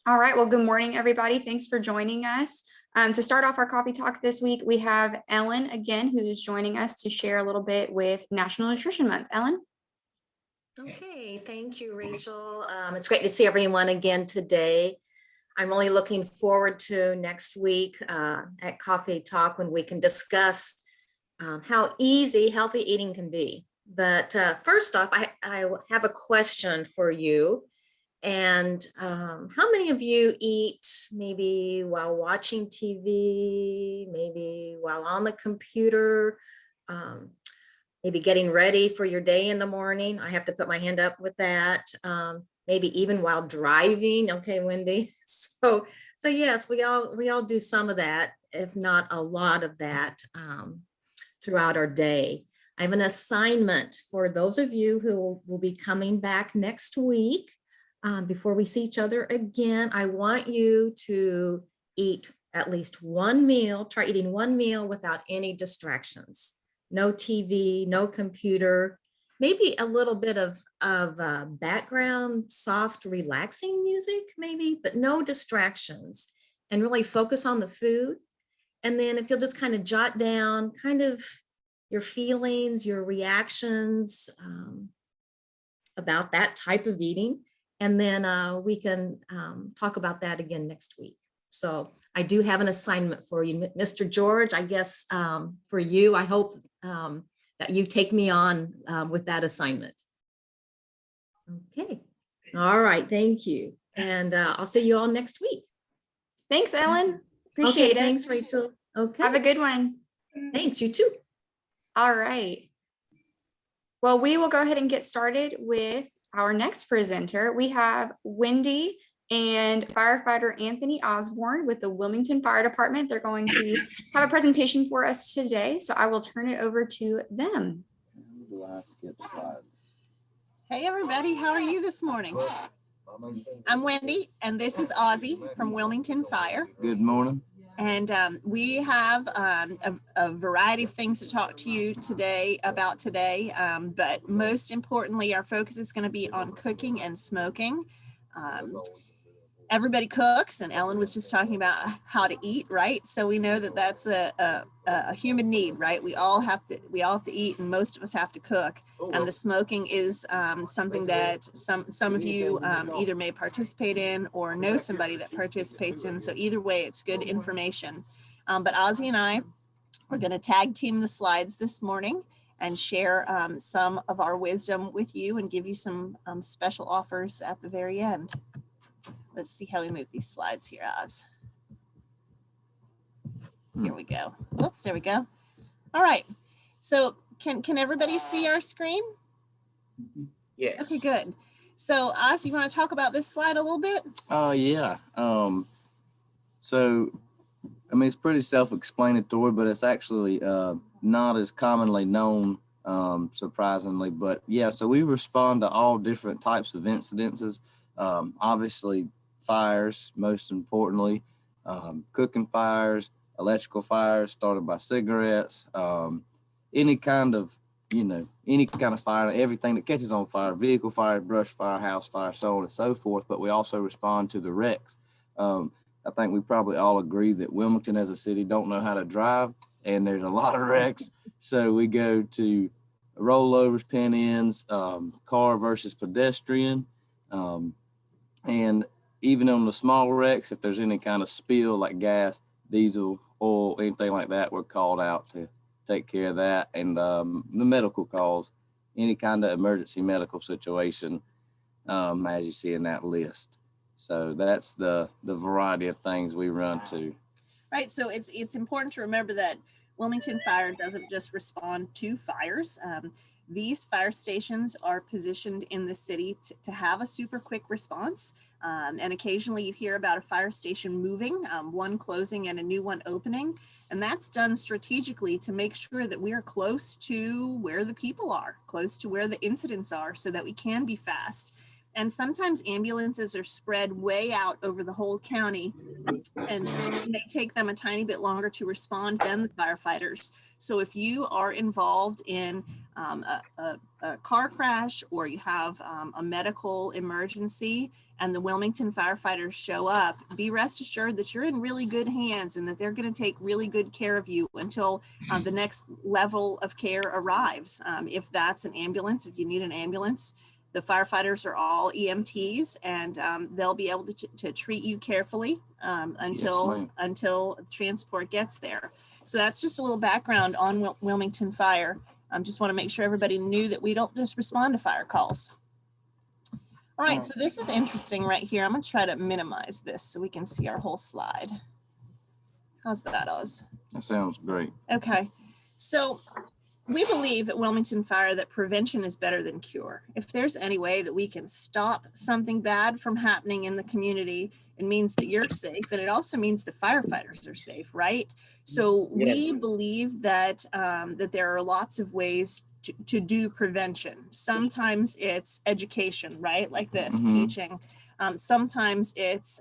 All right. Well, good morning, everybody. Thanks for joining us. To start off our coffee talk this week, we have Ellen again, who's joining us to share a little bit with National Nutrition Month. Ellen? Okay, thank you, Rachel. It's great to see everyone again today. I'm really looking forward to next week at Coffee Talk when we can discuss how easy healthy eating can be. But first off, I have a question for you. And how many of you eat maybe while watching TV, maybe while on the computer, maybe getting ready for your day in the morning? I have to put my hand up with that. Maybe even while driving. Okay, Wendy. So yes, we all do some of that, if not a lot of that, throughout our day. I have an assignment for those of you who will be coming back next week. Before we see each other again, I want you to eat at least one meal, try eating one meal without any distractions. No TV, no computer, maybe a little bit of background, soft, relaxing music, maybe, but no distractions, and really focus on the food. And then if you'll just kind of jot down kind of your feelings, your reactions about that type of eating. And then we can talk about that again next week. So I do have an assignment for you, Mr. George. I guess for you, I hope that you take me on with that assignment. Okay. All right. Thank you. And I'll see you all next week. Thanks, Ellen. Appreciate it. Thanks, Rachel. Okay. Have a good one. Thanks. You too. All right. Well, we will go ahead and get started with our next presenter. We have Wendy and firefighter Anthony Osborne with the Wilmington Fire Department. They're going to have a presentation for us today, so I will turn it over to them. Do I skip slides? Hey everybody, how are you this morning? I'm Wendy, and this is Ozzy from Wilmington Fire. Good morning. And we have a variety of things to talk to you about today, but most importantly, our focus is going to be on cooking and smoking. Everybody cooks, and Ellen was just talking about how to eat, right? So we know that that's a human need, right? We all have to eat, and most of us have to cook. And the smoking is something that some of you either may participate in or know somebody that participates in. So either way, it's good information. But Ozzy and I are going to tag team the slides this morning and share some of our wisdom with you and give you some special offers at the very end. Let's see how we move these slides here, Oz. Here we go. Whoops, there we go. All right. So can everybody see our screen? Yes. Okay, good. So Oz, you want to talk about this slide a little bit? Yeah. So, I mean, it's pretty self-explanatory, but it's actually not as commonly known, surprisingly. But yeah, so we respond to all different types of incidences. Obviously, fires, most importantly, cooking fires, electrical fires started by cigarettes, any kind of fire, everything that catches on fire, vehicle fire, brush fire, house fire, so on and so forth. But we also respond to the wrecks. I think we probably all agree that Wilmington as a city don't know how to drive, and there's a lot of wrecks. So we go to rollovers, pin ends, car versus pedestrian, and even on the small wrecks, if there's any kind of spill like gas, diesel, oil, anything like that, we're called out to take care of that. And the medical calls, any kind of emergency medical situation, as you see in that list. So that's the variety of things we run to. Right. So it's important to remember that Wilmington Fire doesn't just respond to fires. These fire stations are positioned in the city to have a super quick response. And occasionally you hear about a fire station moving, one closing and a new one opening. And that's done strategically to make sure that we are close to where the people are, close to where the incidents are, so that we can be fast. And sometimes ambulances are spread way out over the whole county, and it may take them a tiny bit longer to respond than the firefighters. So if you are involved in a car crash, or you have a medical emergency and the Wilmington firefighters show up, be rest assured that you're in really good hands and that they're going to take really good care of you until the next level of care arrives. If that's an ambulance, if you need an ambulance, the firefighters are all EMTs, and they'll be able to treat you carefully until transport gets there. So that's just a little background on Wilmington Fire. Just want to make sure everybody knew that we don't just respond to fire calls. All right, so this is interesting right here. I'm going to try to minimize this so we can see our whole slide. How's that, Oz? That sounds great. Okay, so we believe at Wilmington Fire that prevention is better than cure. If there's any way that we can stop something bad from happening in the community, it means that you're safe, and it also means the firefighters are safe, right? So we believe that that there are lots of ways to do prevention. Sometimes it's education, right? Like this, teaching. Sometimes it's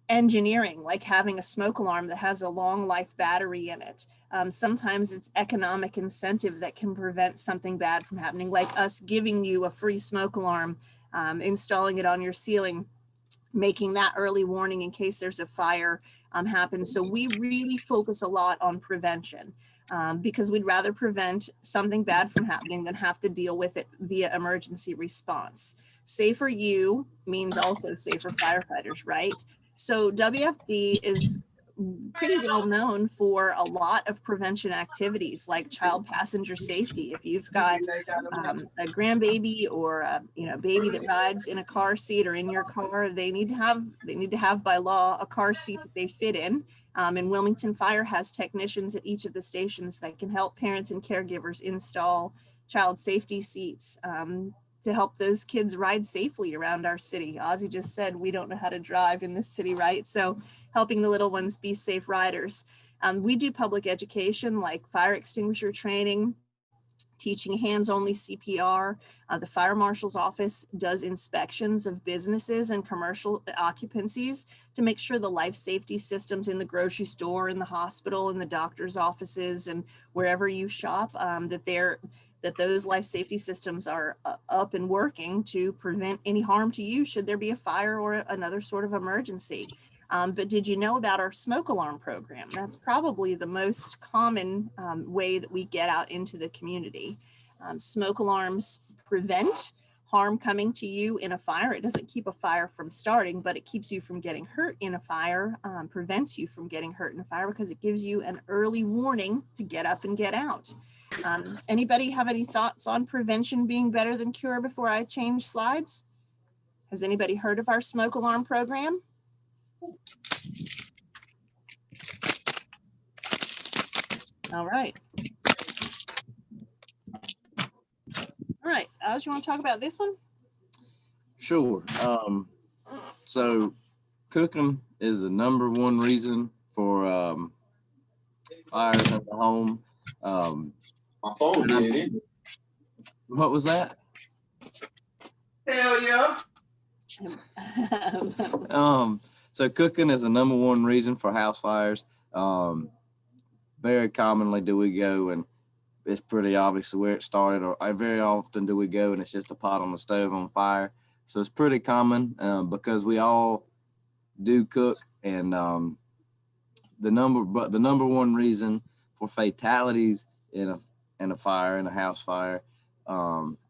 engineering, like having a smoke alarm that has a long life battery in it. Sometimes it's economic incentive that can prevent something bad from happening, like us giving you a free smoke alarm, installing it on your ceiling, making that early warning in case there's a fire happen. So we really focus a lot on prevention because we'd rather prevent something bad from happening than have to deal with it via emergency response. Safer you means also safer firefighters, right? So WFD is pretty well known for a lot of prevention activities like child passenger safety. If you've got a grandbaby or a baby that rides in a car seat or in your car, they need to have by law a car seat that they fit in. And Wilmington Fire has technicians at each of the stations that can help parents and caregivers install child safety seats to help those kids ride safely around our city. Ozzy just said we don't know how to drive in this city, right? So helping the little ones be safe riders. We do public education like fire extinguisher training, teaching hands-only CPR. The fire marshal's office does inspections of businesses and commercial occupancies to make sure the life safety systems in the grocery store, in the hospital, in the doctor's offices, and wherever you shop, that those life safety systems are up and working to prevent any harm to you should there be a fire or another sort of emergency. But did you know about our smoke alarm program? That's probably the most common way that we get out into the community. Smoke alarms prevent harm coming to you in a fire. It doesn't keep a fire from starting, but it keeps you from getting hurt in a fire, prevents you from getting hurt in a fire because it gives you an early warning to get up and get out. Anybody have any thoughts on prevention being better than cure before I change slides? Has anybody heard of our smoke alarm program? All right. All right, Oz, you want to talk about this one? Sure. So cooking is the number one reason for fires in the home. My phone did it. What was that? Hell yeah. So cooking is the number one reason for house fires. Very commonly do we go, and it's pretty obvious where it started, or very often do we go and it's just a pot on the stove on fire. So it's pretty common because we all do cook, and the number one reason for fatalities in a fire, in a house fire,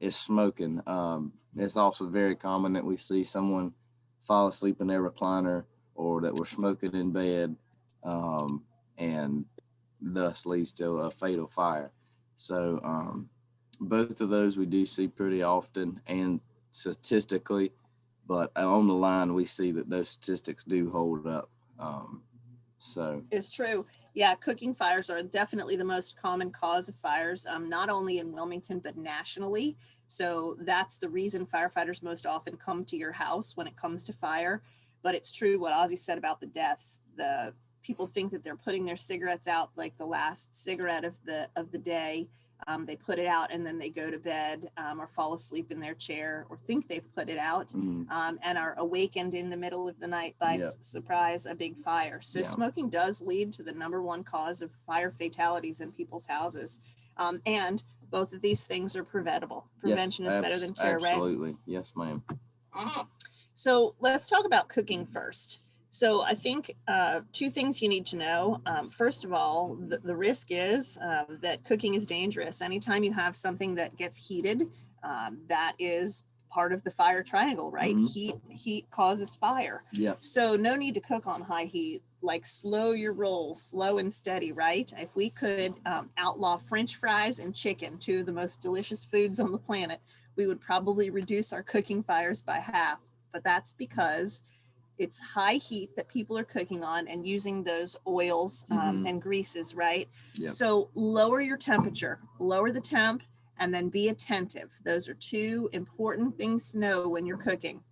is smoking. It's also very common that we see someone fall asleep in their recliner or that we're smoking in bed, and thus leads to a fatal fire. So both of those we do see pretty often and statistically, but on the line we see that those statistics do hold up. So it's true. Yeah, cooking fires are definitely the most common cause of fires, not only in Wilmington, but nationally. So that's the reason firefighters most often come to your house when it comes to fire. But it's true what Ozzy said about the deaths. The people think that they're putting their cigarettes out like the last cigarette of the day. They put it out and then they go to bed or fall asleep in their chair or think they've put it out and are awakened in the middle of the night by surprise, a big fire. So smoking does lead to the number one cause of fire fatalities in people's houses. And both of these things are preventable. Prevention is better than cure, right? Absolutely. Yes, ma'am. So let's talk about cooking first. So I think two things you need to know. First of all, the risk is that cooking is dangerous. Anytime you have something that gets heated, that is part of the fire triangle, right? Heat causes fire. Yeah. So no need to cook on high heat. Like slow your roll, slow and steady, right? If we could outlaw French fries and chicken, two of the most delicious foods on the planet, we would probably reduce our cooking fires by half. But that's because it's high heat that people are cooking on and using those oils and greases, right? Yep. So lower your temperature, lower the temp, and then be attentive. Those are two important things to know when you're cooking.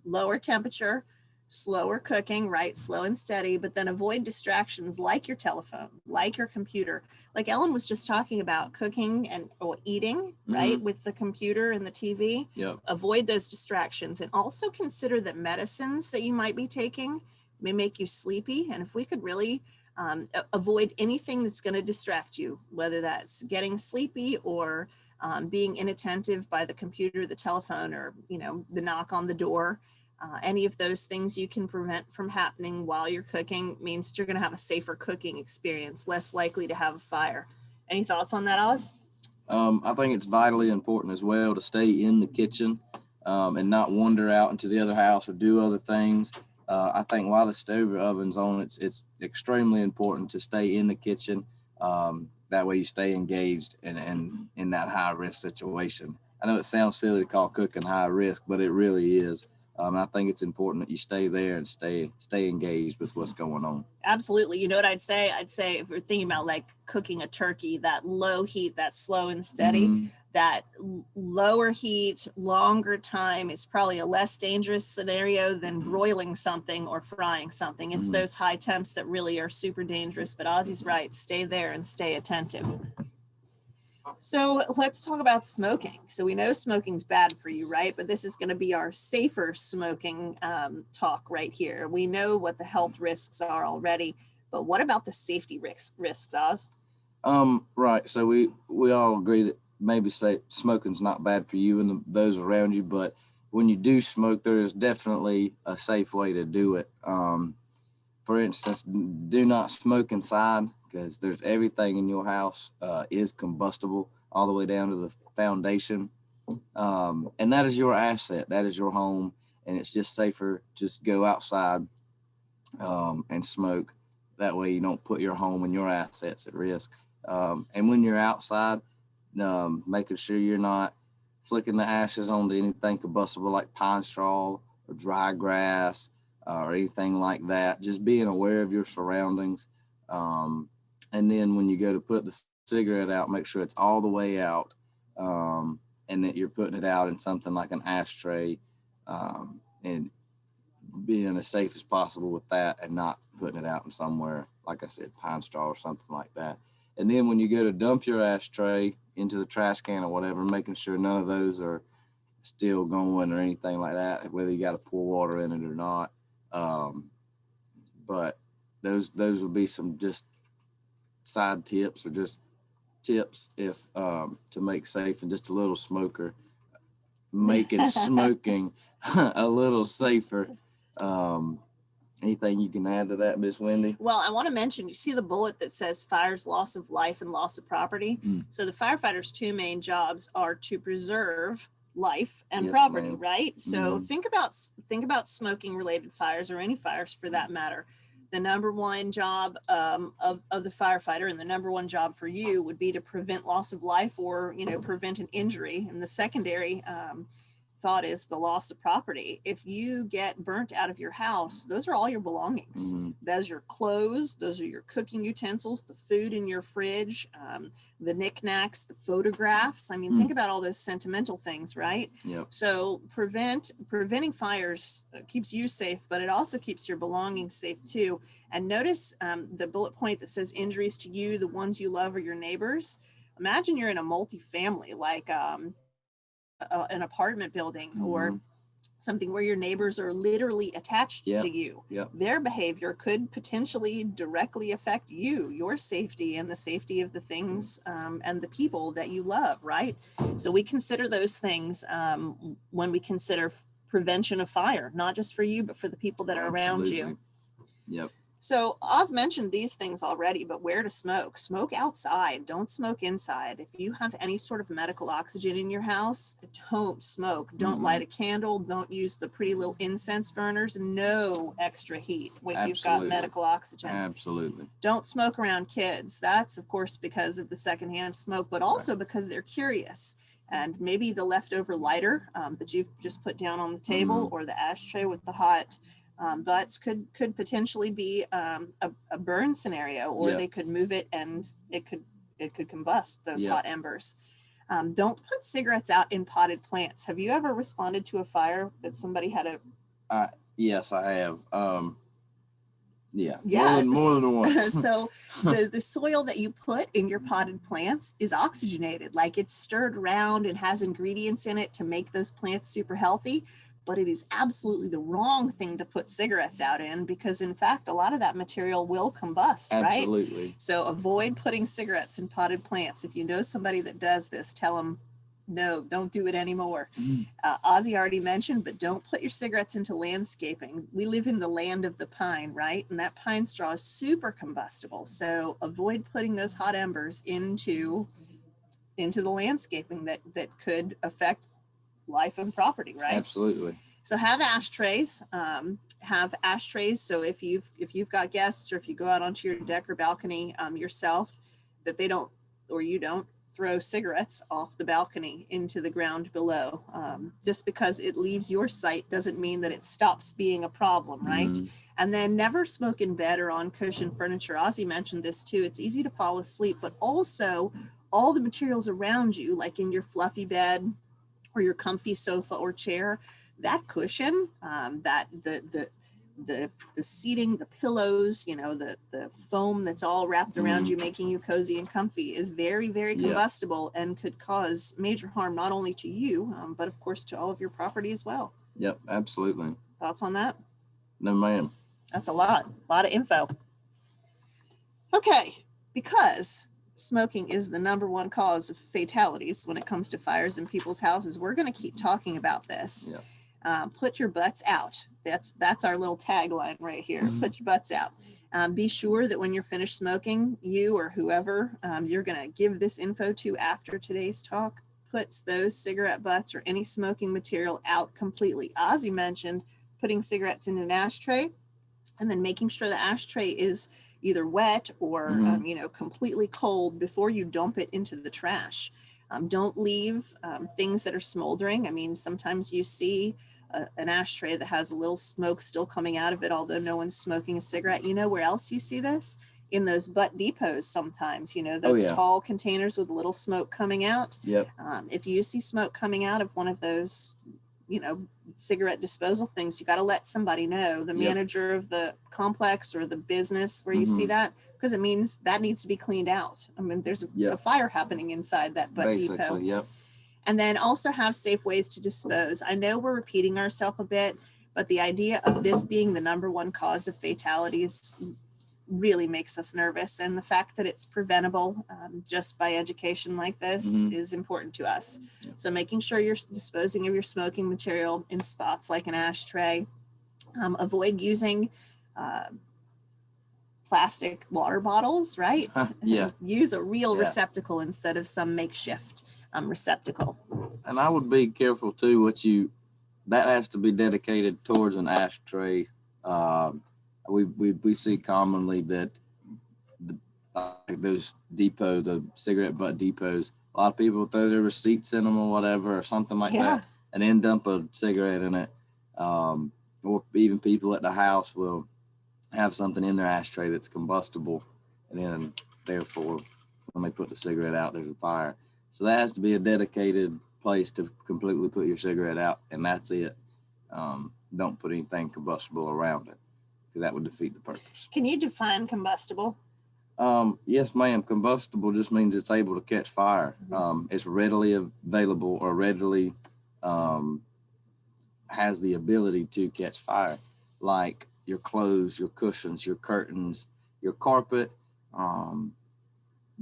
Lower temperature, slower cooking, right? Slow and steady, but then avoid distractions like your telephone, like your computer. Like Ellen was just talking about cooking and or eating, right? With the computer and the TV. Yep. Avoid those distractions and also consider that medicines that you might be taking may make you sleepy. And if we could really avoid anything that's going to distract you, whether that's getting sleepy or being inattentive by the computer, the telephone, or, you know, the knock on the door. Any of those things you can prevent from happening while you're cooking means you're going to have a safer cooking experience, less likely to have a fire. Any thoughts on that, Oz? I think it's vitally important as well to stay in the kitchen and not wander out into the other house or do other things. I think while the stove or oven's on, it's extremely important to stay in the kitchen. That way you stay engaged and in that high risk situation. I know it sounds silly to call cooking high risk, but it really is. I think it's important that you stay there and stay engaged with what's going on. Absolutely. You know what I'd say? I'd say if we're thinking about like cooking a turkey, that low heat, that slow and steady, that lower heat, longer time is probably a less dangerous scenario than broiling something or frying something. It's those high temps that really are super dangerous, but Ozzy's right. Stay there and stay attentive. So let's talk about smoking. So we know smoking's bad for you, right? But this is going to be our safer smoking talk right here. We know what the health risks are already, but what about the safety risks, Oz? Right. So we all agree that maybe say smoking's not bad for you and those around you, but when you do smoke, there is definitely a safe way to do it. For instance, do not smoke inside, because there's everything in your house is combustible all the way down to the foundation. And that is your asset. That is your home. And it's just safer to just go outside and smoke. That way you don't put your home and your assets at risk. And when you're outside, making sure you're not flicking the ashes onto anything combustible like pine straw or dry grass or anything like that. Just being aware of your surroundings. And then when you go to put the cigarette out, make sure it's all the way out and that you're putting it out in something like an ashtray and being as safe as possible with that and not putting it out in somewhere, like I said, pine straw or something like that. And then when you go to dump your ashtray into the trash can or whatever, making sure none of those are still going or anything like that, whether you got to pour water in it or not. But those would be some just side tips or just tips if to make safe and just a little smoker, making smoking a little safer. Anything you can add to that, Miss Wendy? Well, I want to mention, you see the bullet that says fires, loss of life and loss of property. So the firefighters' two main jobs are to preserve life and property, ma'am. Right? So think about smoking related fires or any fires for that matter. The number one job of the firefighter and the number one job for you would be to prevent loss of life or, you know, prevent an injury. And the secondary thought is the loss of property. If you get burnt out of your house, those are all your belongings. Those are your clothes, those are your cooking utensils, the food in your fridge, the knickknacks, the photographs. I mean, think about all those sentimental things, right? Yep. So preventing fires keeps you safe, but it also keeps your belongings safe too. And notice the bullet point that says injuries to you, the ones you love, or your neighbors. Imagine you're in a multifamily, like an apartment building or something where your neighbors are literally attached Yep. to you. Yep. Their behavior could potentially directly affect you, your safety, and the safety of the things and the people that you love, right? So we consider those things when we consider prevention of fire, not just for you, but for the people that are around you. Absolutely. Yep. So Oz mentioned these things already, but where to smoke? Smoke outside. Don't smoke inside. If you have any sort of medical oxygen in your house, don't smoke. Don't light a candle. Don't use the pretty little incense burners. No extra heat when you've got Absolutely. medical oxygen. Absolutely. Don't smoke around kids. That's, of course, because of the secondhand smoke, but also because they're curious. And maybe the leftover lighter that you've just put down on the table or the ashtray with the hot butts could potentially be a burn scenario, or they could move it and it could combust those hot embers. Don't put cigarettes out in potted plants. Have you ever responded to a fire that somebody had a? Yes, I have. Yes. More than one. So the soil that you put in your potted plants is oxygenated, like it's stirred around and has ingredients in it to make those plants super healthy. But it is absolutely the wrong thing to put cigarettes out in, because in fact, a lot of that material will combust, right? Absolutely. So avoid putting cigarettes in potted plants. If you know somebody that does this, tell them, no, don't do it anymore. Ozzy already mentioned, but don't put your cigarettes into landscaping. We live in the land of the pine, right? And that pine straw is super combustible. So avoid putting those hot embers into the landscaping that could affect life and property, right? Absolutely. So have ashtrays. So if you've got guests, or if you go out onto your deck or balcony yourself, that they don't, or you don't, throw cigarettes off the balcony into the ground below. Just because it leaves your site doesn't mean that it stops being a problem, right? And then never smoke in bed or on cushioned furniture. Ozzy mentioned this too. It's easy to fall asleep, but also all the materials around you, like in your fluffy bed or your comfy sofa or chair, that cushion, that the seating, the pillows, the foam that's all wrapped around you, making you cozy and comfy, is very, very combustible and could cause major harm, not only to you, but of course to all of your property as well. Yep, absolutely. Thoughts on that? No, ma'am. That's a lot of info. Okay, because smoking is the number one cause of fatalities when it comes to fires in people's houses, we're going to keep talking about this. Put your butts out. That's our little tagline right here. Put your butts out. Be sure that when you're finished smoking, you or whoever you're going to give this info to after today's talk puts those cigarette butts or any smoking material out completely. Ozzy mentioned putting cigarettes in an ashtray and then making sure the ashtray is either wet or completely cold before you dump it into the trash. Don't leave things that are smoldering. I mean, sometimes you see an ashtray that has a little smoke still coming out of it, although no one's smoking a cigarette. You know where else you see this? In those butt depots sometimes, those tall containers with a little smoke coming out. If you see smoke coming out of one of those, cigarette disposal things, you got to let somebody know, the manager of the complex or the business where you see that, because it means that needs to be cleaned out. I mean, there's a fire happening inside that butt depot. And then also have safe ways to dispose. I know we're repeating ourselves a bit, but the idea of this being the number one cause of fatalities really makes us nervous. And the fact that it's preventable just by education like this is important to us. So making sure you're disposing of your smoking material in spots like an ashtray. Avoid using plastic water bottles, right? Use a real receptacle instead of some makeshift receptacle. And I would be careful too, that has to be dedicated towards an ashtray. We see commonly that those the cigarette butt depots, a lot of people throw their receipts in them or whatever, or something like that, and then dump a cigarette in it. Or even people at the house will have something in their ashtray that's combustible, and then therefore when they put the cigarette out, there's a fire. So that has to be a dedicated place to completely put your cigarette out, and that's it. Don't put anything combustible around it, because that would defeat the purpose. Can you define combustible? Yes, ma'am. Combustible just means it's able to catch fire. It's readily available or readily has the ability to catch fire, like your clothes, your cushions, your curtains, your carpet.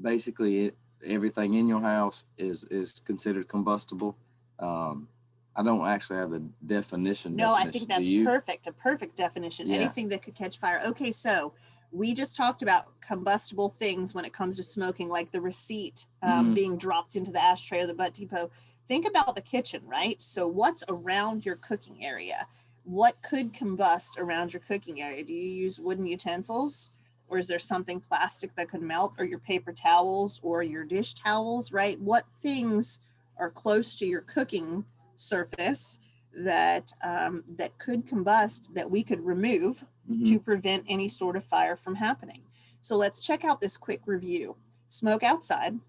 Basically, everything in your house is considered combustible. I don't actually have the definition. No, I think that's perfect. A perfect definition. Yeah. Anything that could catch fire. Okay, so we just talked about combustible things when it comes to smoking, like the receipt being dropped into the ashtray or the butt depot. Think about the kitchen, right? So what's around your cooking area? What could combust around your cooking area? Do you use wooden utensils? Or is there something plastic that could melt, or your paper towels or your dish towels, right? What things are close to your cooking surface that that could combust, that we could remove to prevent any sort of fire from happening? So let's check out this quick review. Smoke outside,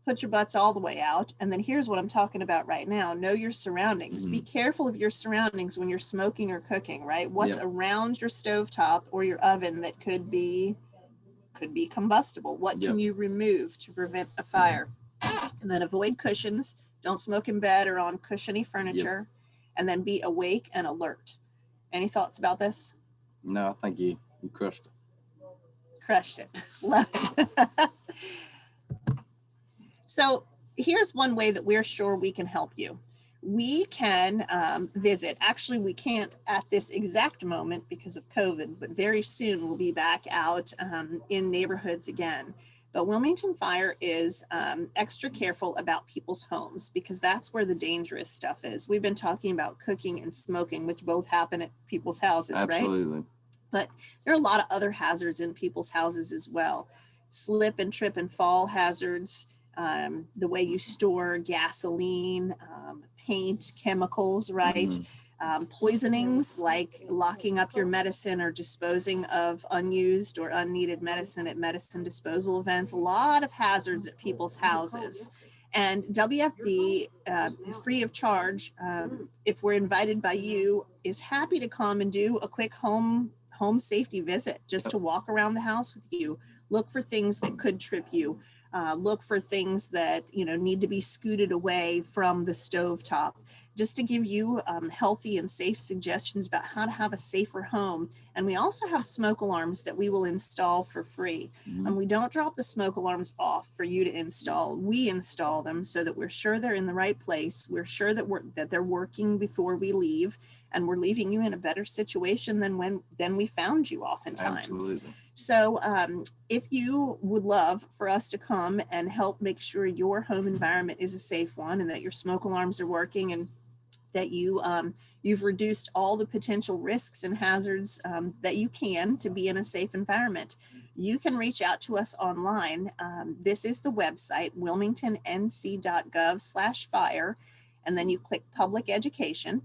put your butts all the way out. And then here's what I'm talking about right now. Know your surroundings. Be careful of your surroundings when you're smoking or cooking, right? What's around your stovetop or your oven that could be combustible? What can you remove to prevent a fire? And then avoid cushions. Don't smoke in bed or on cushiony furniture. And then be awake and alert. Any thoughts about this? No, I think you crushed it. Crushed it. Love it. So here's one way that we're sure we can help you. We can visit. Actually, we can't at this exact moment because of COVID, but very soon we'll be back out in neighborhoods again. But Wilmington Fire is extra careful about people's homes because that's where the dangerous stuff is. We've been talking about cooking and smoking, which both happen at people's houses, right? Absolutely. But there are a lot of other hazards in people's houses as well. Slip and trip and fall hazards, the way you store gasoline, paint, chemicals, right? Poisonings like locking up your medicine or disposing of unused or unneeded medicine at medicine disposal events. A lot of hazards at people's houses. And WFD, free of charge, if we're invited by you, is happy to come and do a quick home safety visit, just to walk around the house with you, look for things that could trip you, look for things that need to be scooted away from the stovetop, just to give you healthy and safe suggestions about how to have a safer home. And we also have smoke alarms that we will install for free. And we don't drop the smoke alarms off for you to install. We install them so that we're sure they're in the right place. We're sure that they're working before we leave, and we're leaving you in a better situation than we found you oftentimes. Absolutely. So if you would love for us to come and help make sure your home environment is a safe one, and that your smoke alarms are working, and that you've reduced all the potential risks and hazards that you can to be in a safe environment, you can reach out to us online. This is the website, wilmingtonnc.gov/fire, and then you click public education.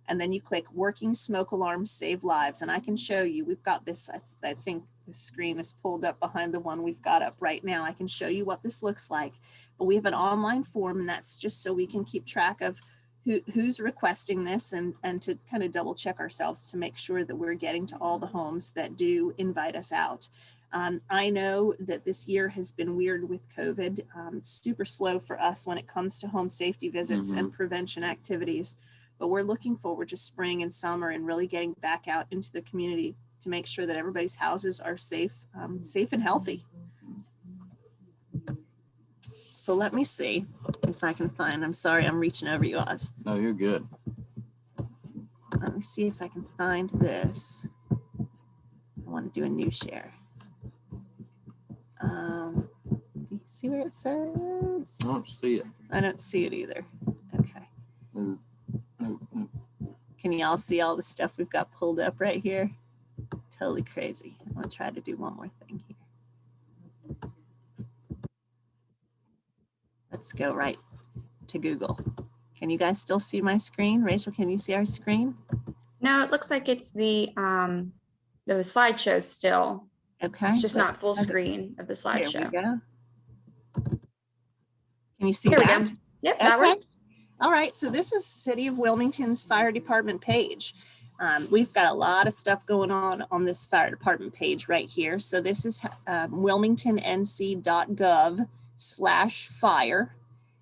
And then you click Working Smoke Alarms Save Lives. And I can show you, we've got this, I think the screen is pulled up behind the one we've got up right now. I can show you what this looks like. But we have an online form, and that's just so we can keep track of who's requesting this, and to kind of double check ourselves to make sure that we're getting to all the homes that do invite us out. I know that this year has been weird with COVID. It's super slow for us when it comes to home safety visits and prevention activities. But we're looking forward to spring and summer and really getting back out into the community to make sure that everybody's houses are safe and healthy. So let me see if I can find, I'm sorry, I'm reaching over you, Oz. No, you're good. Let me see if I can find this. I want to do a new share. You see where it says? I don't see it. I don't see it either. Okay. Can y'all see all the stuff we've got pulled up right here? Totally crazy. I'm going to try to do one more thing here. Let's go right to Google. Can you guys still see my screen? Rachel, can you see our screen? No, it looks like it's the slideshow still. Okay. It's just not full screen of the slideshow. Here we go. Can you see There that? we go. Yep, that Okay. worked. All right, so this is City of Wilmington's Fire Department page. We've got a lot of stuff going on this fire department page right here. So this is wilmingtonnc.gov/fire.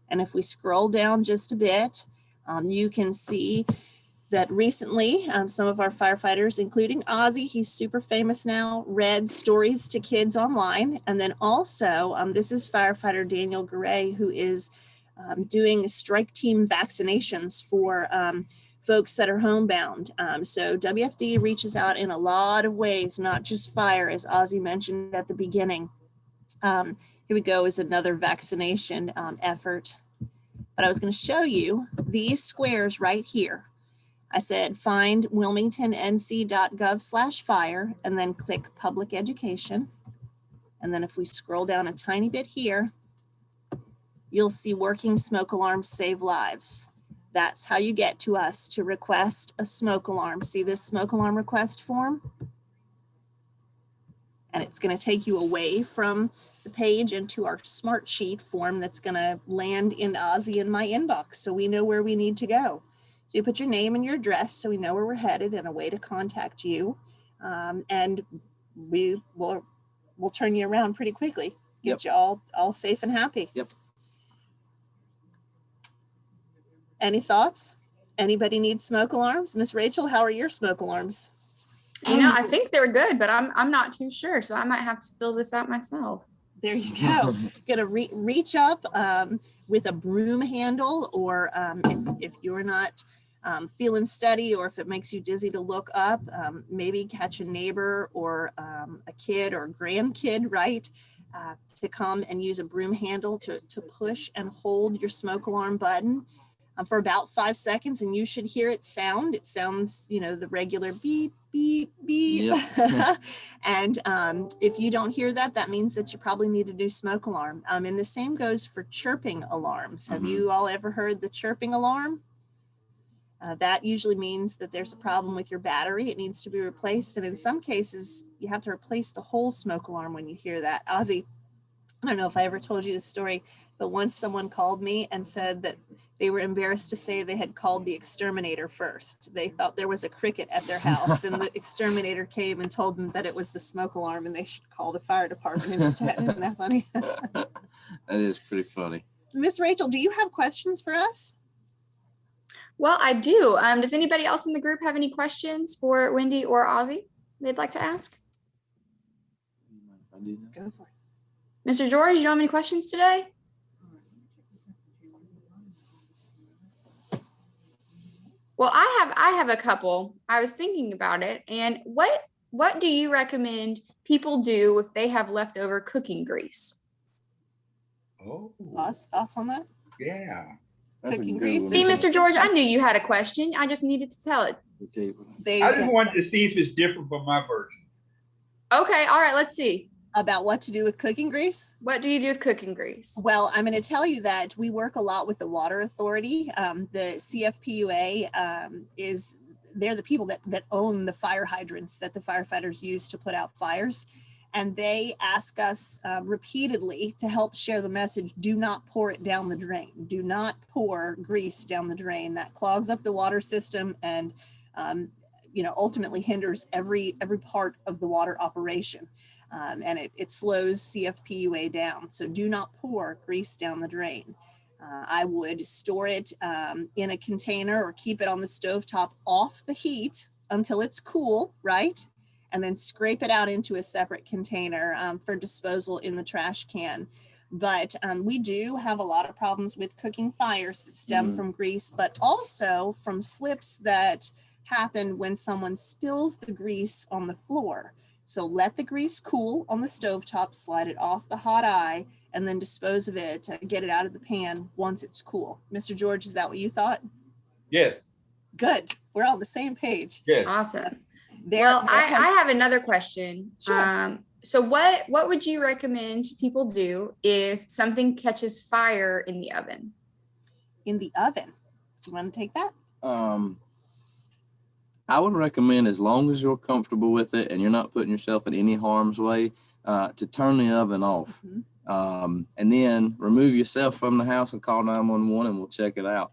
And if we scroll down just a bit, you can see that recently some of our firefighters, including Ozzy, he's super famous now, read stories to kids online. And then also, this is firefighter Daniel Garay, who is doing strike team vaccinations for folks that are homebound. So WFD reaches out in a lot of ways, not just fire, as Ozzy mentioned at the beginning. Here we go, is another vaccination effort. But I was going to show you these squares right here. I said, find wilmingtonnc.gov/fire and then click public education. And then if we scroll down a tiny bit here, you'll see working smoke alarms save lives. That's how you get to us to request a smoke alarm. See this smoke alarm request form? And it's going to take you away from the page into our smart sheet form that's going to land in Ozzy in my inbox, so we know where we need to go. So you put your name and your address so we know where we're headed and a way to contact you. And we'll turn you around pretty quickly, get you all safe and happy. Yep. Any thoughts? Anybody need smoke alarms? Miss Rachel, how are your smoke alarms? You know, I think they're good, but I'm not too sure. So I might have to fill this out myself. There you go. Gonna reach up with a broom handle, or if you're not feeling steady, or if it makes you dizzy to look up, maybe catch a neighbor or a kid or grandkid, right? To come and use a broom handle to push and hold your smoke alarm button for about 5 seconds, and you should hear it sound. It sounds, the regular beep, beep, beep. Yep. And if you don't hear that, that means that you probably need a new smoke alarm. And the same goes for chirping alarms. Have you all ever heard the chirping alarm? That usually means that there's a problem with your battery. It needs to be replaced. And in some cases, you have to replace the whole smoke alarm when you hear that. Ozzy, I don't know if I ever told you this story, but once someone called me and said that they were embarrassed to say they had called the exterminator first. They thought there was a cricket at their house, and the exterminator came and told them that it was the smoke alarm and they should call the fire department instead. Isn't that funny? That is pretty funny. Miss Rachel, do you have questions for us? Well, I do. Does anybody else in the group have any questions for Wendy or Ozzy they'd like to ask? Go for it. Mr. George, you have any questions today? Well, I have a couple. I was thinking about it, and what do you recommend people do if they have leftover cooking grease? Oh, Thoughts on that? yeah. Cooking grease. See, Mr. George, I knew you had a question. I just needed to tell it. I just wanted to see if it's different from my version. Okay, all right, let's see. About what to do with cooking grease? What do you do with cooking grease? Well, I'm going to tell you that we work a lot with the Water Authority. The CFPUA they're the people that own the fire hydrants that the firefighters use to put out fires. And they ask us repeatedly to help share the message, do not pour it down the drain. Do not pour grease down the drain. That clogs up the water system and ultimately hinders every part of the water operation. And it slows CFPUA down. So do not pour grease down the drain. I would store it in a container or keep it on the stovetop off the heat until it's cool, right? And then scrape it out into a separate container for disposal in the trash can. But we do have a lot of problems with cooking fires that stem from grease, but also from slips that happen when someone spills the grease on the floor. So let the grease cool on the stovetop, slide it off the hot eye, and then dispose of it, get it out of the pan once it's cool. Mr. George, is that what you thought? Yes. Good. We're on the same page. Yes. Awesome. I have another question. Sure. So what would you recommend people do if something catches fire in the oven? In the oven. You want to take that? I would recommend, as long as you're comfortable with it and you're not putting yourself in any harm's way, to turn the oven off. And then remove yourself from the house and call 911 and we'll check it out.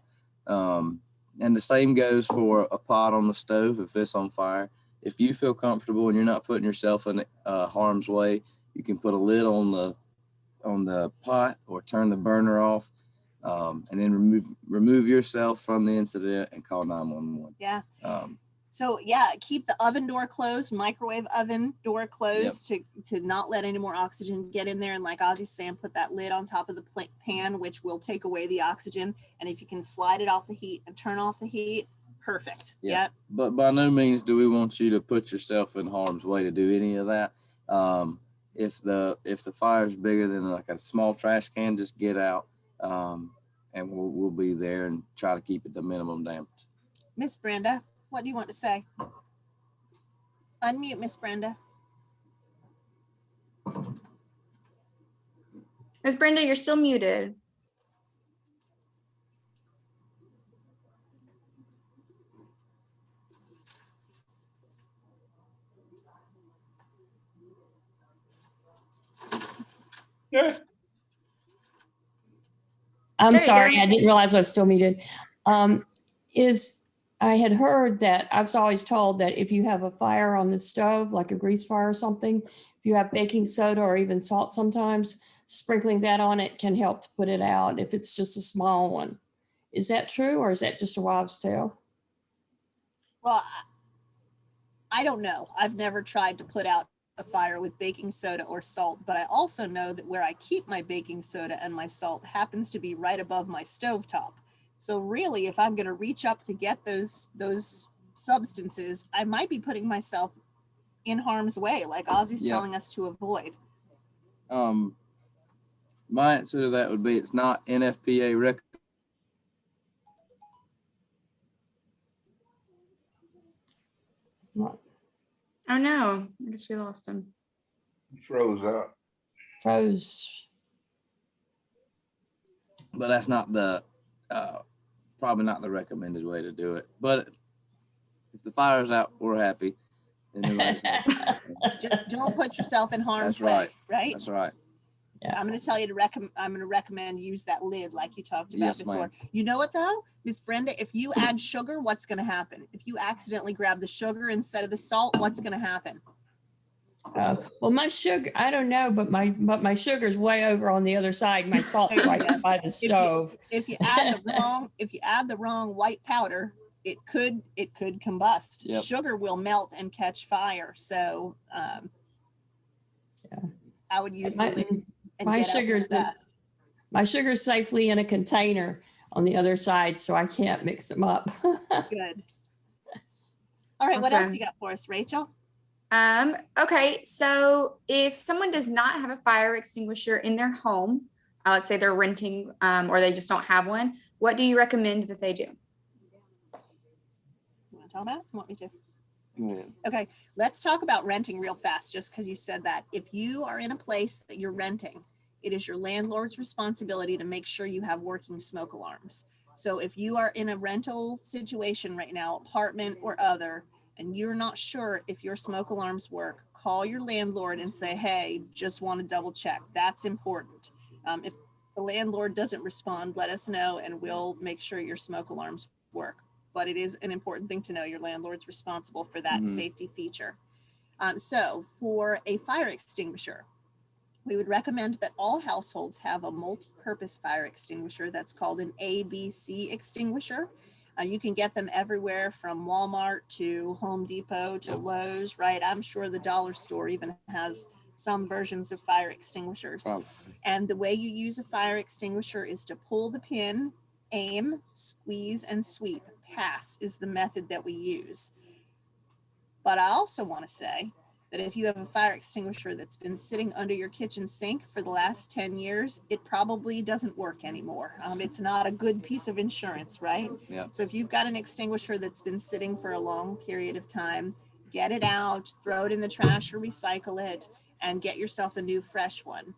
And the same goes for a pot on the stove if it's on fire. If you feel comfortable and you're not putting yourself in harm's way, you can put a lid on the pot or turn the burner off, and then remove yourself from the incident and call 911. Yeah. So yeah, keep the oven door closed, microwave oven door closed to not let any more oxygen get in there. And like Ozzy's saying, put that lid on top of the pan, which will take away the oxygen. And if you can slide it off the heat and turn off the heat, perfect. Yeah. Yep. But by no means do we want you to put yourself in harm's way to do any of that. If the fire is bigger than like a small trash can, just get out, and we'll be there and try to keep it to minimum damage. Miss Brenda, what do you want to say? Unmute, Miss Brenda. Ms. Brenda, you're still muted. Yeah. I'm There you sorry, go. I didn't realize I was still muted. I had heard that, I was always told that if you have a fire on the stove, like a grease fire or something, if you have baking soda or even salt sometimes, sprinkling that on it can help to put it out if it's just a small one. Is that true, or is that just a wives' tale? Well, I don't know. I've never tried to put out a fire with baking soda or salt, but I also know that where I keep my baking soda and my salt happens to be right above my stovetop. So really, if I'm going to reach up to get those substances, I might be putting myself in harm's way, like Ozzy's telling us to avoid. My answer to that would be it's not NFPA recommended. Oh no, I guess we lost him. He froze up. Froze. But that's not the probably not the recommended way to do it. But if the fire's out, we're happy. Just don't put yourself in harm's That's way, right. right? That's right. Yeah. I'm going to tell you I'm going to recommend use that lid like you talked about Yes, before. ma'am. You know what though, Miss Brenda, if you add sugar, what's going to happen? If you accidentally grab the sugar instead of the salt, what's going to happen? Well, my sugar, I don't know, but my sugar's way over on the other side. My salt's There you right go. by the stove. If you add the wrong white powder, it could combust. Yep. Sugar will melt and catch fire. So I would use the lid and My get out sugar's fast. My sugar's safely in a container on the other side, so I can't mix them up. Good. All right, what else Awesome. you got for us, Rachel? Okay, so if someone does not have a fire extinguisher in their home, let's say they're renting, or they just don't have one, what do you recommend that they do? You want to talk about it? You want me to? Yeah. Okay, let's talk about renting real fast, just because you said that. If you are in a place that you're renting, it is your landlord's responsibility to make sure you have working smoke alarms. So if you are in a rental situation right now, apartment or other, and you're not sure if your smoke alarms work, call your landlord and say, hey, just want to double check. That's important. If the landlord doesn't respond, let us know and we'll make sure your smoke alarms work. But it is an important thing to know your landlord's responsible for that safety feature. So for a fire extinguisher, we would recommend that all households have a multi-purpose fire extinguisher that's called an ABC extinguisher. You can get them everywhere from Walmart to Home Depot to Lowe's, right? I'm sure the dollar store even has some versions of fire extinguishers. Probably. And the way you use a fire extinguisher is to pull the pin, aim, squeeze, and sweep. Pass is the method that we use. But I also want to say that if you have a fire extinguisher that's been sitting under your kitchen sink for the last 10 years, it probably doesn't work anymore. It's not a good piece of insurance, right? Yeah. So if you've got an extinguisher that's been sitting for a long period of time, get it out, throw it in the trash or recycle it, and get yourself a new fresh one.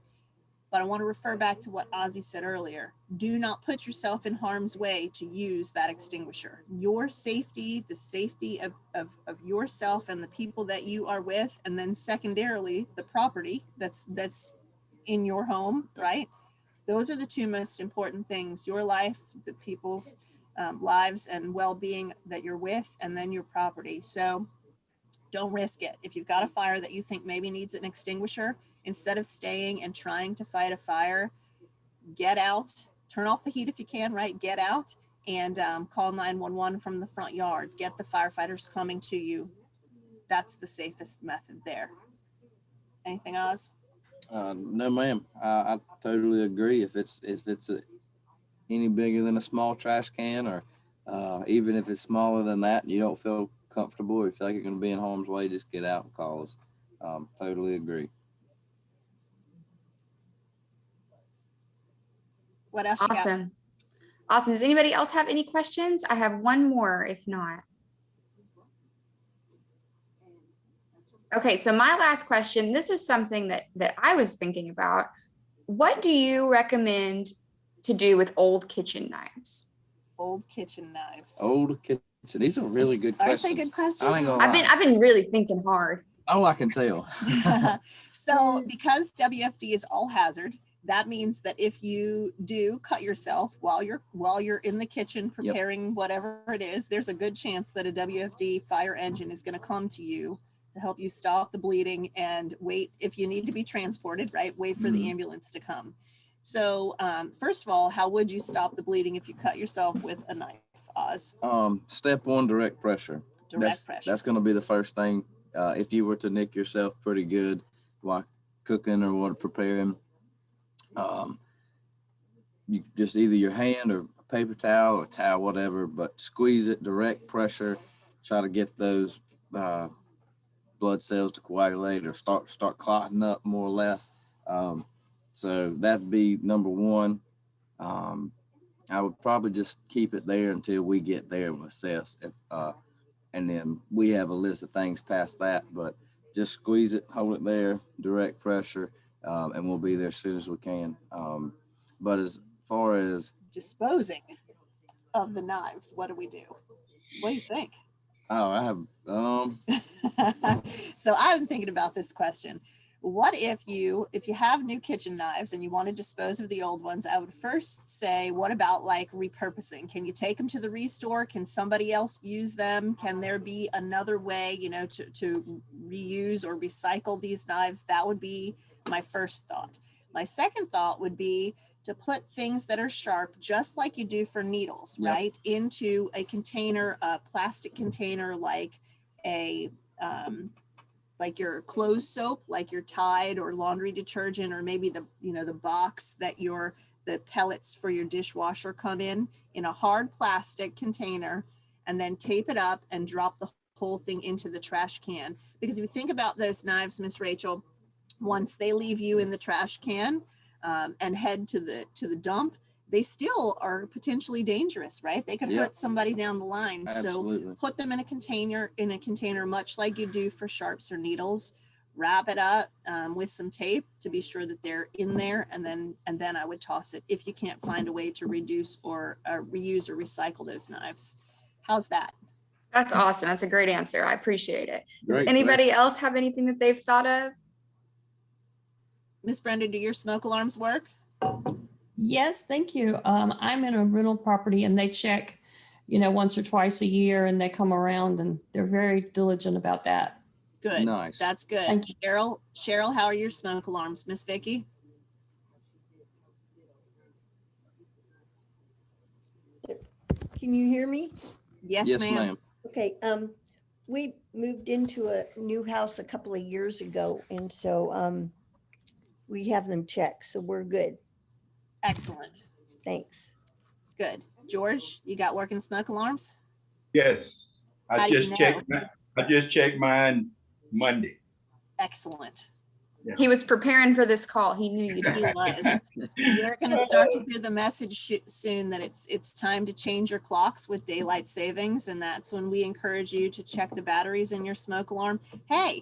But I want to refer back to what Ozzy said earlier. Do not put yourself in harm's way to use that extinguisher. Your safety, the safety of yourself and the people that you are with, and then secondarily, the property that's in your home, right? Those are the two most important things, your life, the people's lives and well-being that you're with, and then your property. So don't risk it. If you've got a fire that you think maybe needs an extinguisher, instead of staying and trying to fight a fire, get out, turn off the heat if you can, right? Get out and call 911 from the front yard. Get the firefighters coming to you. That's the safest method there. Anything, Oz? No, ma'am. I totally agree. If it's any bigger than a small trash can, or even if it's smaller than that, and you don't feel comfortable or you feel like you're going to be in harm's way, just get out and call us. Totally agree. What else you got? Awesome. Awesome. Does anybody else have any questions? I have one more, if not. Okay, so my last question, this is something that I was thinking about. What do you recommend to do with old kitchen knives? Old kitchen knives. Old kitchen. These are really good questions. Aren't they good questions? I ain't gonna lie. I've been really thinking hard. Oh, I can tell. So because WFD is all hazard, that means that if you do cut yourself while you're in the kitchen preparing whatever it is, there's a good chance that a WFD fire engine is going to come to you to help you stop the bleeding and wait if you need to be transported, right? Wait for the ambulance to come. So first of all, how would you stop the bleeding if you cut yourself with a knife, Oz? Step one, direct pressure. Direct pressure. That's going to be the first thing. If you were to nick yourself pretty good while cooking or what preparing, you just either your hand or a paper towel or towel, whatever, but squeeze it, direct pressure, try to get those blood cells to coagulate or start clotting up more or less. So that'd be number one. I would probably just keep it there until we get there and assess if, and then we have a list of things past that, but just squeeze it, hold it there, direct pressure, and we'll be there as soon as we can. But as far as disposing of the knives, what do we do? What do you think? Oh, I have, So I've been thinking about this question. What if you have new kitchen knives and you want to dispose of the old ones? I would first say, what about like repurposing? Can you take them to the restore? Can somebody else use them? Can there be another way, to reuse or recycle these knives? That would be my first thought. My second thought would be to put things that are sharp, just like you do for needles, right, into a container, a plastic container, like a like your clothes soap, like your Tide or laundry detergent, or maybe the box that the pellets for your dishwasher come in a hard plastic container, and then tape it up and drop the whole thing into the trash can. Because if you think about those knives, Miss Rachel, once they leave you in the trash can and head to the dump, they still are potentially dangerous, right? They could hurt somebody down the line. Absolutely. So put them in a container, much like you do for sharps or needles. Wrap it up with some tape to be sure that they're in there, and then I would toss it if you can't find a way to reduce or reuse or recycle those knives. How's that? That's awesome. That's a great answer. I appreciate it. Does Great, anybody else have anything that they've thought of? Miss Brenda, do your smoke alarms work? Yes, thank you. I'm in a rental property and they check, once or twice a year, and they come around and they're very diligent about that. Good. Nice. That's good. Thank Cheryl, how are your smoke alarms? Miss Vicky? Can you hear me? Yes, Yes, ma'am. ma'am. Okay, we moved into a new house a couple of years ago, and so we have them checked, so we're good. Excellent. Thanks. Good. George, you got working smoke alarms? Yes, How I do you just know? checked mine Monday. Excellent. He was preparing for this call. He knew you'd He ask it. was. You're going to start to hear the message soon that it's time to change your clocks with daylight savings, and that's when we encourage you to check the batteries in your smoke alarm. Hey,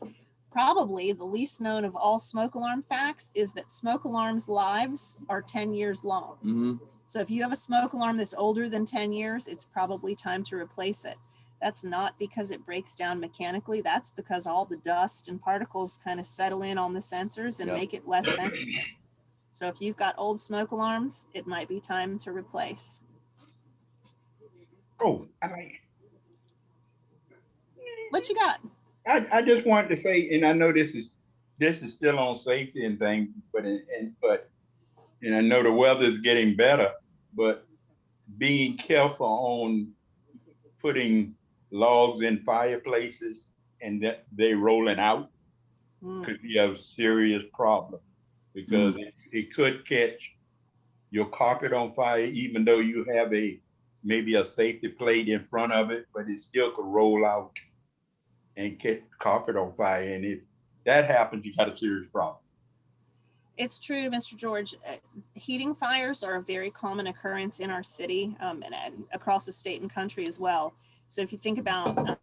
probably the least known of all smoke alarm facts is that smoke alarms' lives are 10 years long. Mm-hmm. So if you have a smoke alarm that's older than 10 years, it's probably time to replace it. That's not because it breaks down mechanically. That's because all the dust and particles kind of settle in on the sensors and make it less sensitive. So if you've got old smoke alarms, it might be time to replace. Oh, I like. What you got? I just wanted to say, and I know this is still on safety and things, but and I know the weather's getting better, but being careful on putting logs in fireplaces and that they rolling out Mm. could be a serious problem because it could catch your carpet on fire, even though you have maybe a safety plate in front of it, but it still could roll out and catch carpet on fire. And if that happens, you got a serious problem. It's true, Mr. George. Heating fires are a very common occurrence in our city and across the state and country as well. So if you think about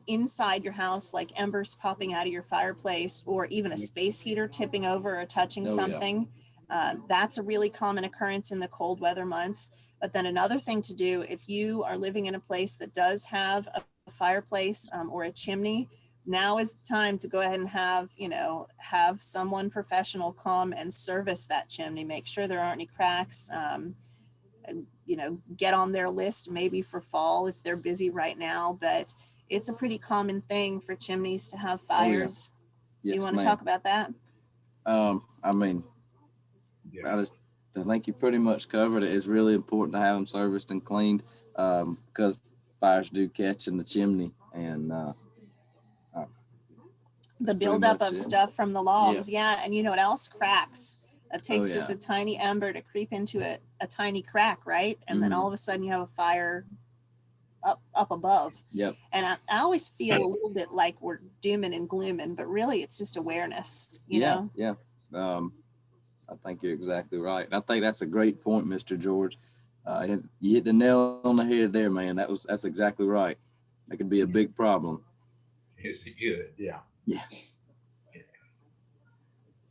inside your house, like embers popping out of your fireplace, or even a space heater tipping over or touching something, that's a really common occurrence in the cold weather months. But then another thing to do, if you are living in a place that does have a fireplace or a chimney, now is the time to go ahead and have someone professional come and service that chimney, make sure there aren't any cracks, and, get on their list maybe for fall if they're busy right now, but it's a pretty common thing for chimneys to have fires. Yes, you want to ma'am. talk about that? I mean, I think you pretty much covered it. It's really important to have them serviced and cleaned because fires do catch in the chimney, and the buildup of stuff from the logs. Yeah. And you know what else? Cracks. It takes just a tiny ember to creep into a tiny crack, right? And then all of a sudden you have a fire up above. Yep. And I always feel a little bit like we're dooming and glooming, but really it's just awareness, you know? Yeah. I think you're exactly right. I think that's a great point, Mr. George. You hit the nail on the head there, man. That's exactly right. That could be a big problem. It's good. Yeah. Yeah.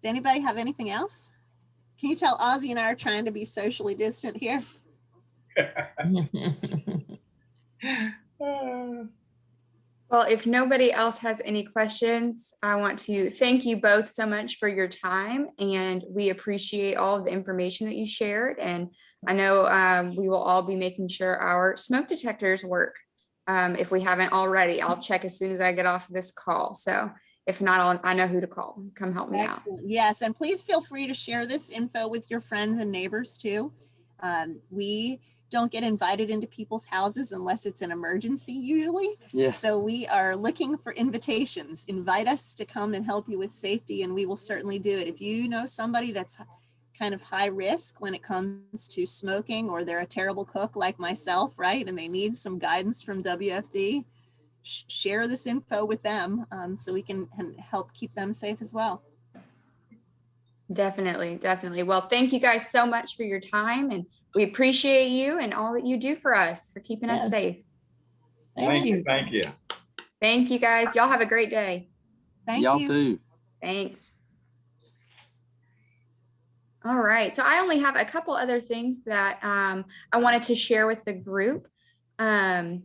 Does anybody have anything else? Can you tell Ozzy and I are trying to be socially distant here? Well, if nobody else has any questions, I want to thank you both so much for your time, and we appreciate all of the information that you shared. And I know we will all be making sure our smoke detectors work. If we haven't already, I'll check as soon as I get off this call. So if not, I know who to call. Come help me out. Yes, and please feel free to share this info with your friends and neighbors too. We don't get invited into people's houses unless it's an emergency usually. Yeah. So we are looking for invitations. Invite us to come and help you with safety, and we will certainly do it. If you know somebody that's kind of high risk when it comes to smoking, or they're a terrible cook like myself, right? And they need some guidance from WFD, share this info with them so we can help keep them safe as well. Definitely. Well, thank you guys so much for your time, and we appreciate you and all that you do for us, for keeping us safe. Thank you. Thank you. Thank you guys. Y'all have a great day. Thank Y'all you. too. Thanks. All right. So I only have a couple other things that I wanted to share with the group. The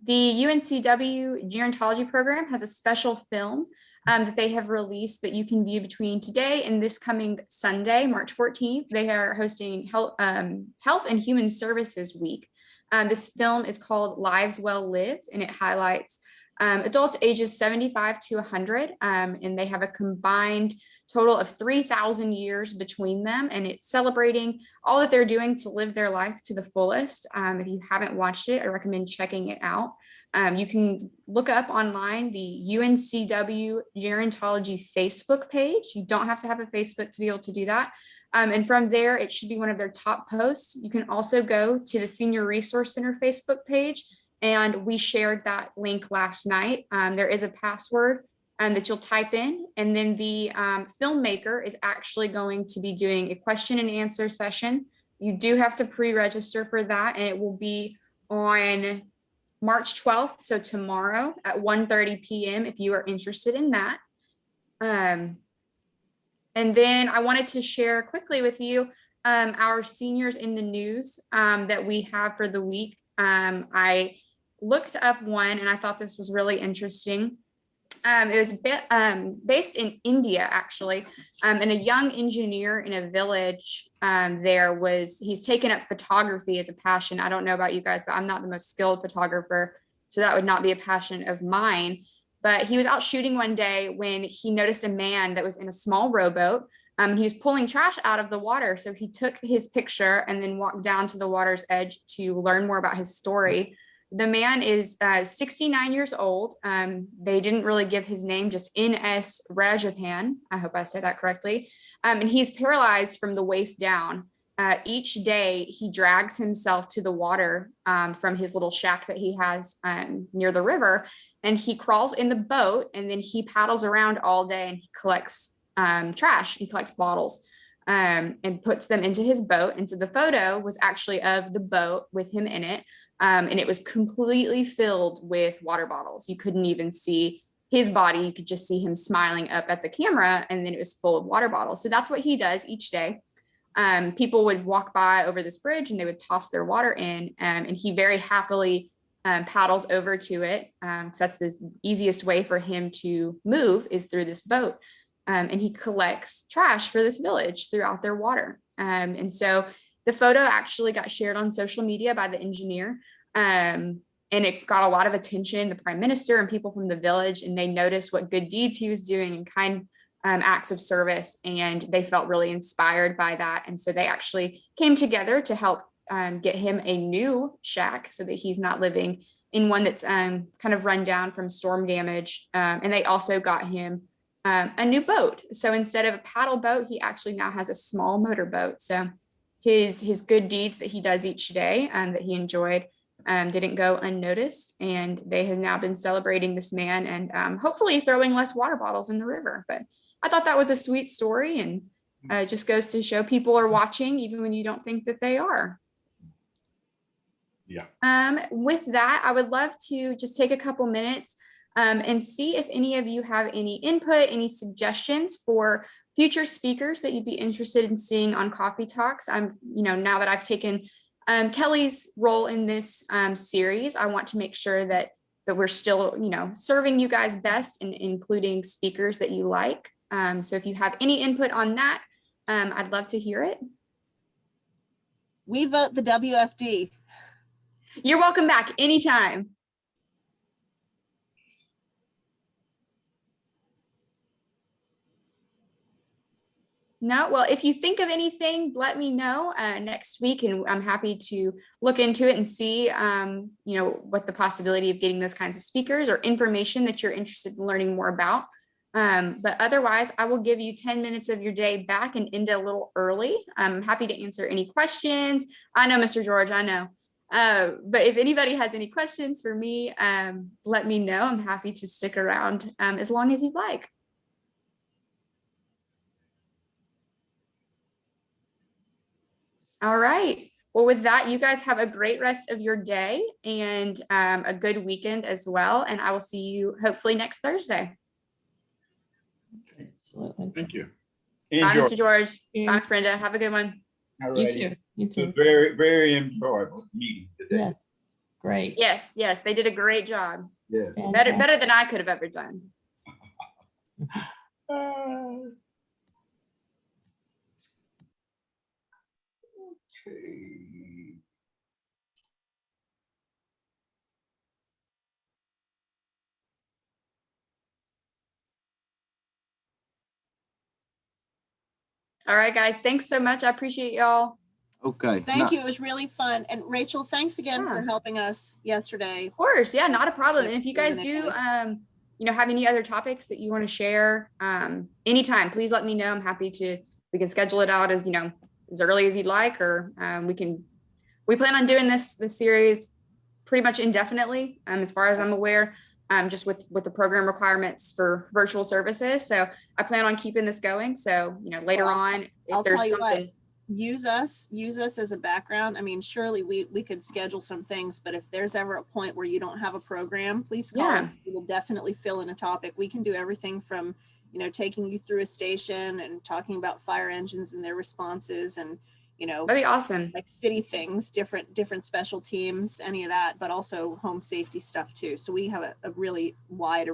UNCW gerontology program has a special film that they have released that you can view between today and this coming Sunday, March 14th. They are hosting Health and Human Services Week. This film is called Lives Well Lived, and it highlights adults ages 75 to 100, and they have a combined total of 3,000 years between them, and it's celebrating all that they're doing to live their life to the fullest. If you haven't watched it, I recommend checking it out. You can look up online the UNCW Gerontology Facebook page. You don't have to have a Facebook to be able to do that. And from there, it should be one of their top posts. You can also go to the Senior Resource Center Facebook page, and we shared that link last night. There is a password that you'll type in, and then the filmmaker is actually going to be doing a question and answer session. You do have to pre-register for that, and it will be on March 12th, so tomorrow at 1:30 p.m. if you are interested in that. And then I wanted to share quickly with you our seniors in the news that we have for the week. I looked up one, and I thought this was really interesting. It was based in India, actually, and a young engineer in a village he's taken up photography as a passion. I don't know about you guys, but I'm not the most skilled photographer, so that would not be a passion of mine. But he was out shooting one day when he noticed a man that was in a small rowboat. He was pulling trash out of the water. So he took his picture and then walked down to the water's edge to learn more about his story. The man is 69 years old. They didn't really give his name, just N.S. Rajapan. I hope I said that correctly. And he's paralyzed from the waist down. Each day he drags himself to the water from his little shack that he has near the river. And he crawls in the boat and then he paddles around all day and he collects trash. He collects bottles and puts them into his boat. And so the photo was actually of the boat with him in it. And it was completely filled with water bottles. You couldn't even see his body. You could just see him smiling up at the camera, and then it was full of water bottles. So that's what he does each day. People would walk by over this bridge and they would toss their water in, and he very happily paddles over to it. So that's the easiest way for him to move is through this boat. And he collects trash for this village throughout their water. And so the photo actually got shared on social media by the engineer, and it got a lot of attention, the prime minister and people from the village, and they noticed what good deeds he was doing and kind acts of service, and they felt really inspired by that. And so they actually came together to help get him a new shack so that he's not living in one that's kind of run down from storm damage. And they also got him a new boat. So instead of a paddle boat, he actually now has a small motorboat. So his good deeds that he does each day that he enjoyed didn't go unnoticed, and they have now been celebrating this man and hopefully throwing less water bottles in the river. But I thought that was a sweet story, and it just goes to show people are watching even when you don't think that they are. Yeah. With that, I would love to just take a couple minutes and see if any of you have any input, any suggestions for future speakers that you'd be interested in seeing on Coffee Talks. Now that I've taken Kelly's role in this series, I want to make sure that we're still, serving you guys best and including speakers that you like. So if you have any input on that, I'd love to hear it. We vote the WFD. You're welcome back anytime. No, well, if you think of anything, let me know next week, and I'm happy to look into it and see, what the possibility of getting those kinds of speakers or information that you're interested in learning more about. But otherwise, I will give you 10 minutes of your day back and end a little early. I'm happy to answer any questions. I know, Mr. George, I know. But if anybody has any questions for me, let me know. I'm happy to stick around as long as you'd like. All right. Well, with that, you guys have a great rest of your day and a good weekend as well. And I will see you hopefully next Thursday. Absolutely. Thank you. Bye, Enjoy. Mr. George. Yeah. Bye, Miss Brenda. Have a good one. All You righty. too. You It was too. very, very enjoyable meeting today. Yes. Great. Yes, they did a great job. Yes. Better than I could have ever done. Okay. All right, guys. Thanks so much. I appreciate y'all. Okay. Thank you. It was really fun. And Rachel, thanks again for Yeah. helping us yesterday. Of course. Yeah, not a problem. And if you guys Eliminate do, have any other topics that you want to share anytime, please let me know. I'm happy to, we can schedule it out as, as early as you'd like, or we plan on doing this series pretty much indefinitely, as far as I'm aware, just with the program requirements for virtual services. So I plan on keeping this going. So, later Well, on, if I'll there's tell you what. something. Use us as a background. I mean, surely we could schedule some things, but if there's ever a point where you don't have a program, please call Yeah. us. We will definitely fill in a topic. We can do everything from, taking you through a station and talking about fire engines and their responses and, That'd be awesome. like city things, different special teams, any of that, but also home safety stuff too. So we have a really wide